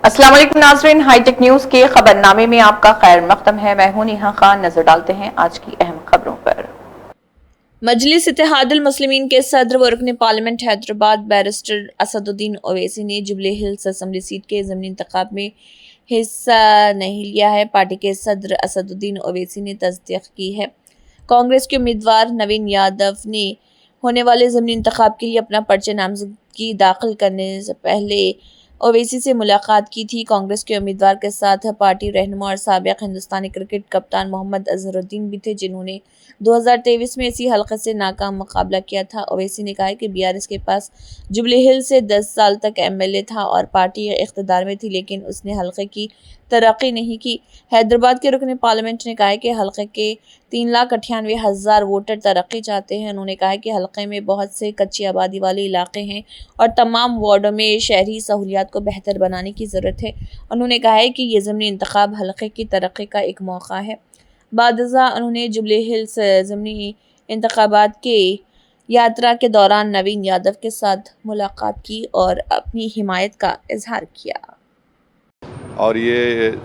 अस्सलाम वालेकुम नाज़रीन, हाईटेक न्यूज के खबरनामे में आपका खैर मक़दम है। मैं हूं नेहा खान। नजर डालते हैं आज की अहम खबरों पर। मजलिस इत्तेहादुल मुस्लिमीन के सदर व रुकन पार्लियामेंट हैदराबाद बैरिस्टर असदुद्दीन ओवैसी ने जुबली हिल्स असेंबली सीट के ज़मीनी इंतखाब में हिस्सा नहीं लिया है। पार्टी के सदर असदुद्दीन ओवैसी ने तस्दीक की है। कांग्रेस के उम्मीदवार नवीन यादव ने होने वाले ज़मीनी इंतखाब के लिए अपना पर्चा नामजदगी दाखिल करने से पहले ओवैसी से मुलाकात की थी। कांग्रेस के उम्मीदवार के साथ पार्टी रहनुमा और साबिक हिंदुस्तानी क्रिकेट कप्तान मोहम्मद अजहरुद्दीन भी थे, जिन्होंने 2023 में इसी हलके से नाकाम मुकाबला किया था। ओवैसी ने कहा कि बीआरएस के पास जुबली हिल से 10 साल तक एमएलए था और पार्टी इख्तिदार में थी, लेकिन उसने हलके की तरक्की नहीं की। हैदराबाद के रुकन पार्लियामेंट ने कहा कि हलके के 3,98,000 वोटर तरक्की चाहते हैं। उन्होंने कहा कि हलके में बहुत से कच्ची आबादी वाले इलाके हैं और तमाम वार्डों में शहरी सहूलियात को बेहतर बनाने की ज़रूरत है। उन्होंने कहा है कि ये ज़मीनी इंतखाब हलके की तरक्की का एक मौका है। बादजा उन्होंने जुबली हिल्स ज़मीनी इंतखाबात के यात्रा के दौरान नवीन यादव के साथ मुलाकात की और अपनी हिमायत का इजहार किया। और ये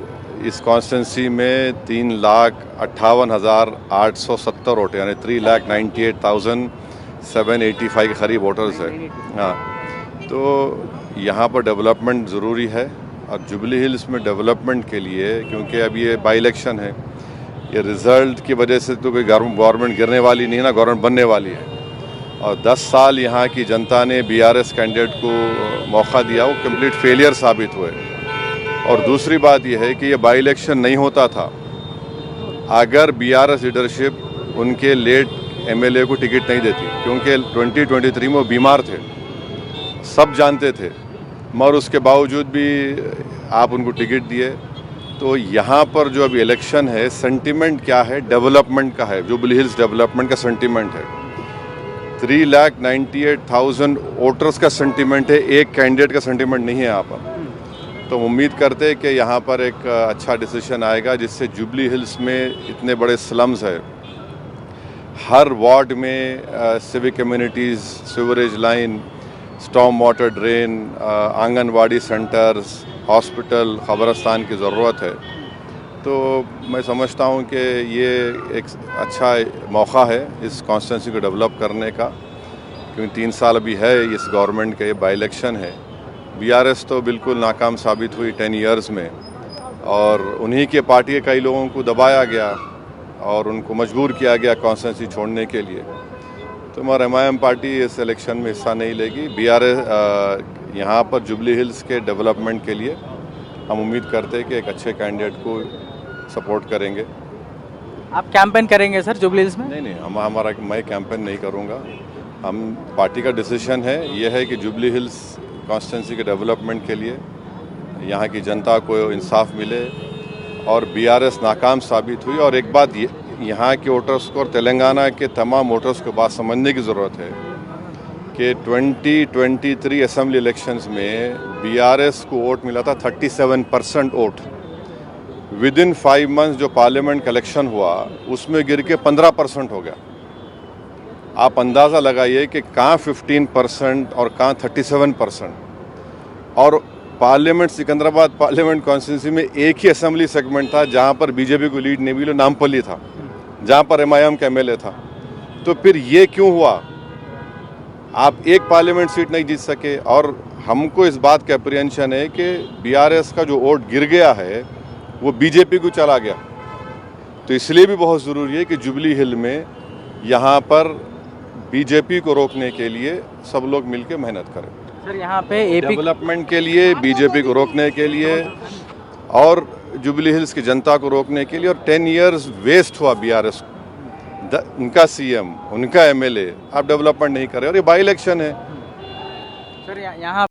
इस कॉन्स्टिट्यूंसी में 3,58,870 वोट यानी 3,98,785 के करीब वोटर्स है। हाँ, तो यहाँ पर डेवलपमेंट ज़रूरी है और जुबली हिल्स में डेवलपमेंट के लिए, क्योंकि अब ये बाई इलेक्शन है, ये रिज़ल्ट की वजह से तो कोई गवर्नमेंट गिरने वाली नहीं है ना, गवर्नमेंट बनने वाली है। और 10 साल यहाँ की जनता ने बीआरएस कैंडिडेट को मौका दिया, वो कंप्लीट फेलियर साबित हुए। और दूसरी बात यह है कि ये बाई इलेक्शन नहीं होता था अगर बीआरएस लीडरशिप उनके लेट एमएलए को टिकट नहीं देती, क्योंकि 2023 में वो बीमार थे, सब जानते थे, मगर उसके बावजूद भी आप उनको टिकट दिए। तो यहाँ पर जो अभी इलेक्शन है, सेंटिमेंट क्या है? डेवलपमेंट का है। जुबली हिल्स डेवलपमेंट का सेंटिमेंट है। 3,98,000 वोटर्स का सेंटिमेंट है, एक कैंडिडेट का सेंटिमेंट नहीं है यहाँ पर। तो उम्मीद करते हैं कि यहाँ पर एक अच्छा डिसीजन आएगा, जिससे जुबली हिल्स में इतने बड़े स्लम्स है, हर वार्ड में civic communities, sewerage line, storm water drain, anganwadi centres, hospital, कब्रिस्तान की ज़रूरत है। तो मैं समझता हूँ कि ये एक अच्छा मौका है इस कॉन्स्टिट्यूंसी को डेवलप करने का, क्योंकि 3 साल अभी है इस गवर्नमेंट का, ये बाई इलेक्शन है। बीआरएस तो बिल्कुल नाकाम साबित हुई 10 इयर्स में, और उन्हीं के पार्टी के कई लोगों को दबाया गया और उनको मजबूर किया गया कॉन्स्टिट्यूंसी छोड़ने के लिए। तो हमारा एमआईएम पार्टी इस इलेक्शन में हिस्सा नहीं लेगी। बीआरएस यहाँ पर जुबली हिल्स के डेवलपमेंट के लिए हम उम्मीद करते हैं कि एक अच्छे कैंडिडेट को सपोर्ट करेंगे। आप कैंपेन करेंगे सर जुबली हिल्स में? नहीं, मैं कैंपेन नहीं करूँगा। हम पार्टी का डिसीजन है, यह है कि जुबली हिल्स कॉन्स्टिट्यूंसी के डेवलपमेंट के लिए यहाँ की जनता को इंसाफ मिले और बीआरएस नाकाम साबित हुई। और एक बात यहाँ के वोटर्स को और तेलंगाना के तमाम वोटर्स को बात समझने की ज़रूरत है कि 2023 असेंबली इलेक्शंस में बीआरएस को वोट मिला था 37% वोट। विद इन 5 मंथ्स जो पार्लियामेंट का इलेक्शन हुआ उसमें गिर के 15% हो गया। आप अंदाज़ा लगाइए कि कहाँ 15% और कहाँ 37%। और पार्लियामेंट सिकंदराबाद पार्लियामेंट कॉन्स्टिट्यूंसी में एक ही असेंबली सेगमेंट था जहाँ पर बीजेपी को लीड नहीं मिली, नामपल्ली था, जहाँ पर एमआईएम का एमएलए था। तो फिर ये क्यों हुआ? आप एक पार्लियामेंट सीट नहीं जीत सके। और हमको इस बात का अप्रीहेंशन है कि बीआरएस का जो वोट गिर गया है वो बीजेपी को चला गया। तो इसलिए भी बहुत ज़रूरी है कि जुबली हिल में यहाँ पर बीजेपी को रोकने के लिए सब लोग मिलकर मेहनत करें। सर यहाँ पे डेवलपमेंट के लिए, बीजेपी को रोकने के लिए और जुबली हिल्स की जनता को रोकने के लिए। और 10 इयर्स वेस्ट हुआ बीआरएस, उनका सीएम, उनका एमएलए, आप डेवलपमेंट नहीं कर रहे और ये बाई इलेक्शन है। सर यहाँ